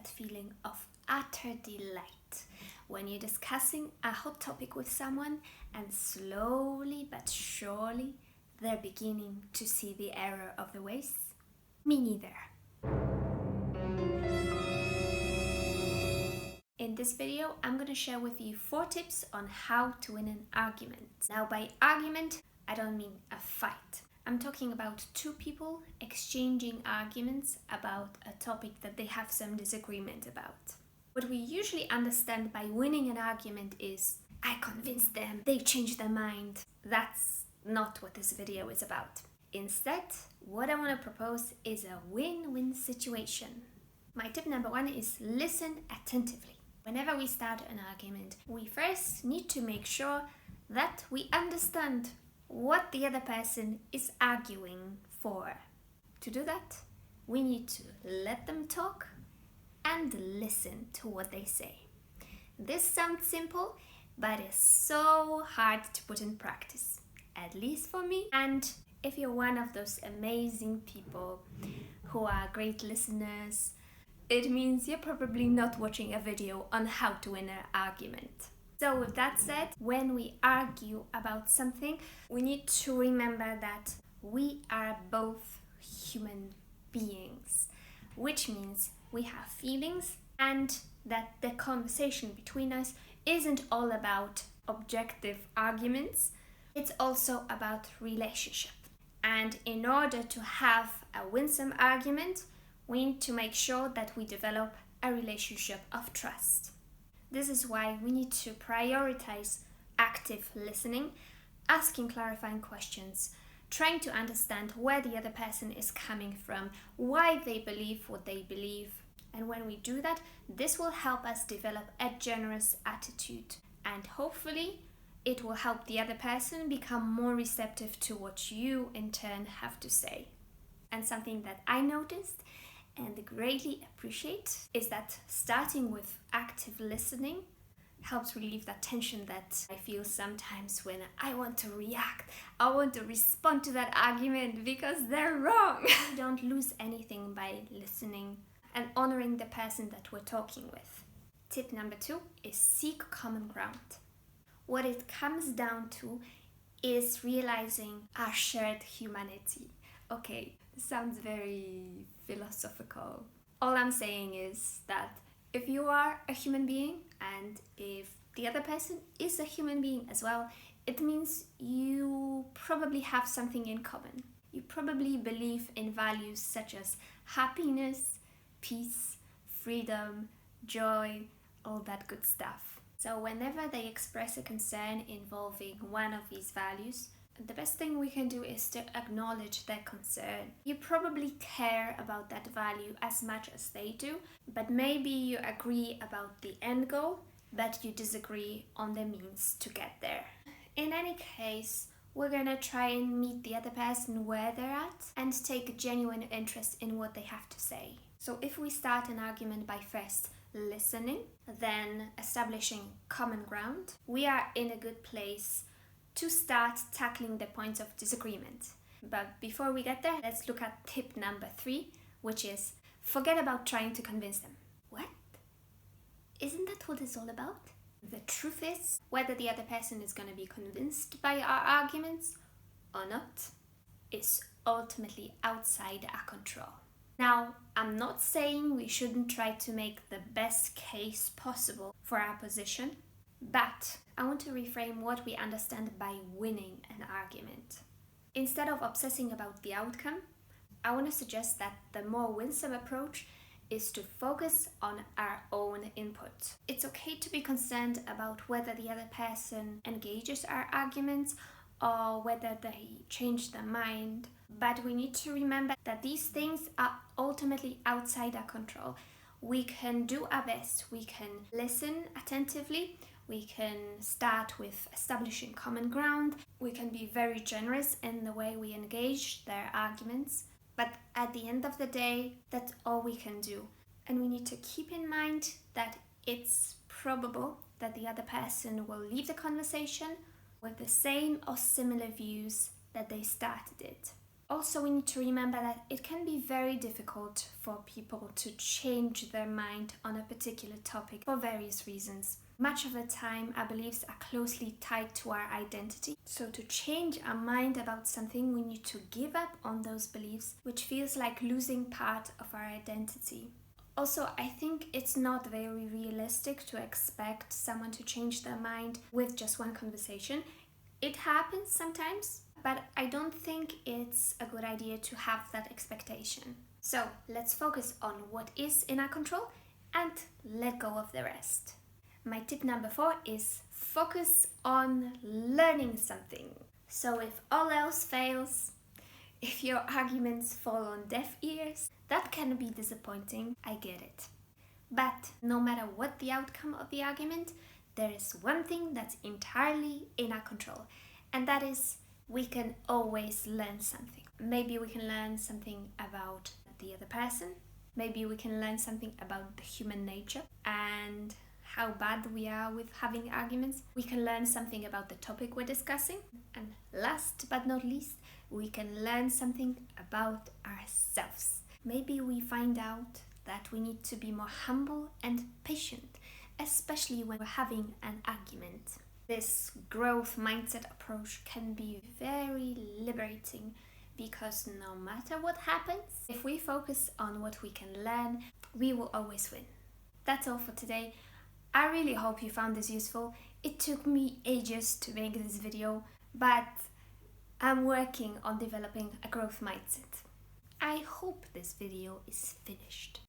that feeling of utter delight when you're discussing a hot topic with someone and slowly but surely they're beginning to see the error of the ways? Me neither. In this video, I'm going to share with you 4 tips on how to win an argument. Now, by argument, I don't mean a fight. I'm talking about 2 people exchanging arguments about a topic that they have some disagreement about. What we usually understand by winning an argument is, I convinced them, they changed their mind. That's not what this video is about. Instead, what I want to propose is a win-win situation. My tip number 1 is listen attentively. Whenever we start an argument, we first need to make sure that we understand what the other person is arguing for. To do that, we need to let them talk and listen to what they say. This sounds simple, but it's so hard to put in practice, at least for me. And if you're one of those amazing people who are great listeners, it means you're probably not watching a video on how to win an argument. So with that said, when we argue about something, we need to remember that we are both human beings, which means we have feelings and that the conversation between us isn't all about objective arguments, it's also about relationship. And in order to have a winsome argument, we need to make sure that we develop a relationship of trust. This is why we need to prioritize active listening, asking clarifying questions, trying to understand where the other person is coming from, why they believe what they believe. And when we do that, this will help us develop a generous attitude. And hopefully, it will help the other person become more receptive to what you in turn have to say. And something that I noticed and greatly appreciate is that starting with active listening helps relieve that tension that I feel sometimes when I want to react. I want to respond to that argument because they're wrong. We don't lose anything by listening and honoring the person that we're talking with. Tip number 2 is seek common ground. What it comes down to is realizing our shared humanity. Okay, sounds very philosophical. All I'm saying is that if you are a human being and if the other person is a human being as well, it means you probably have something in common. You probably believe in values such as happiness, peace, freedom, joy, all that good stuff. So whenever they express a concern involving one of these values, the best thing we can do is to acknowledge their concern. You probably care about that value as much as they do, but maybe you agree about the end goal, but you disagree on the means to get there. In any case, we're gonna try and meet the other person where they're at and take a genuine interest in what they have to say. So if we start an argument by first listening, then establishing common ground, we are in a good place to start tackling the points of disagreement. But before we get there, let's look at tip number 3, which is forget about trying to convince them. What? Isn't that what it's all about? The truth is, whether the other person is going to be convinced by our arguments or not is ultimately outside our control. Now, I'm not saying we shouldn't try to make the best case possible for our position, but I want to reframe what we understand by winning an argument. Instead of obsessing about the outcome, I want to suggest that the more winsome approach is to focus on our own input. It's okay to be concerned about whether the other person engages our arguments or whether they change their mind, but we need to remember that these things are ultimately outside our control. We can do our best. We can listen attentively. We can start with establishing common ground. We can be very generous in the way we engage their arguments. But at the end of the day, that's all we can do. And we need to keep in mind that it's probable that the other person will leave the conversation with the same or similar views that they started it. Also, we need to remember that it can be very difficult for people to change their mind on a particular topic for various reasons. Much of the time, our beliefs are closely tied to our identity. So, to change our mind about something, we need to give up on those beliefs, which feels like losing part of our identity. Also, I think it's not very realistic to expect someone to change their mind with just one conversation. It happens sometimes, but I don't think it's a good idea to have that expectation. So let's focus on what is in our control and let go of the rest. My tip number 4 is focus on learning something. So if all else fails, if your arguments fall on deaf ears, that can be disappointing, I get it. But no matter what the outcome of the argument, there is one thing that's entirely in our control, and that is we can always learn something. Maybe we can learn something about the other person, maybe we can learn something about the human nature and how bad we are with having arguments. We can learn something about the topic we're discussing, and last but not least, we can learn something about ourselves. Maybe we find out that we need to be more humble and patient, especially when we're having an argument. This growth mindset approach can be very liberating because no matter what happens, if we focus on what we can learn, we will always win. That's all for today. I really hope you found this useful. It took me ages to make this video, but I'm working on developing a growth mindset. I hope this video is finished.